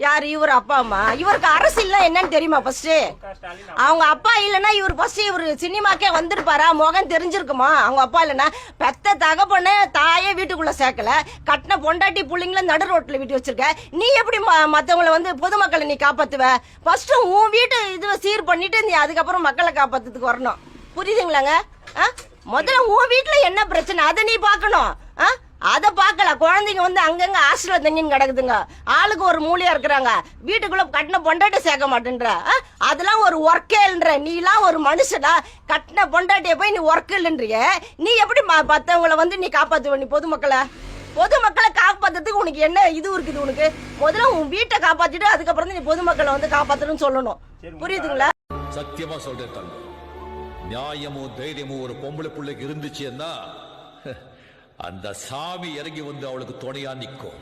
யார் இவர் அப்பா அம்மா? இவருக்கு அரசியல் என்னன்னு தெரியுமா? ஃபர்ஸ்ட் அவங்க அப்பா இல்லைன்னா இவர் ஃபர்ஸ்ட் இவர் சினிமாக்கே வந்திருப்பாரா? முகம் தெரிஞ்சிருக்குமா? அவங்க அப்பா இல்லைன்னா பெத்த தகப்பன தாயே வீட்டுக்குள்ள சேர்க்கல, கட்டின பொண்டாட்டி புள்ளிங்கள நடு ரோட்ல விட்டு வச்சிருக்க. நீ எப்படி மத்தவங்களை வந்து பொதுமக்களை நீ காப்பாத்துவ? ஃபர்ஸ்ட் உன் வீட்டு இது சீர் பண்ணிட்டு நீ அதுக்கப்புறம் மக்களை காப்பாத்துறதுக்கு வரணும். புரியுதுங்களாங்க? முதல்ல உன் வீட்டுல என்ன பிரச்சனை அதை நீ பாக்கணும். அதை பார்க்கல. குழந்தைங்க வந்து அங்கங்க ஹாஸ்டல்ல தங்கின்னு கிடக்குதுங்க. ஆளுக்கு ஒரு மூலியா இருக்கிறாங்க. வீட்டுக்குள்ள கட்டின பொண்டாட்டி சேர்க்க மாட்டேன்ற. அதெல்லாம் ஒரு ஒர்க்கேல்ன்ற. நீ எல்லாம் ஒரு மனுஷனா? கட்டின பொண்டாட்டிய போய் நீ ஒர்க் இல்லைன்றிய. நீ எப்படி மத்தவங்களை வந்து நீ காப்பாத்துவ? நீ பொதுமக்களை காப்பாத்துறதுக்கு உனக்கு என்ன இது இருக்குது? உனக்கு முதல்ல உன் வீட்டை காப்பாத்திட்டு அதுக்கப்புறம் நீ பொதுமக்களை வந்து காப்பாத்தணும்னு சொல்லணும். புரியுதுங்களா? சத்தியமா சொல்றேன், நியாயமும் தைரியமும் ஒரு பொம்பளை பிள்ளைக்கு இருந்துச்சுன்னா அந்த சாமி இறங்கி வந்து அவளுக்கு துணையா நிற்கும்.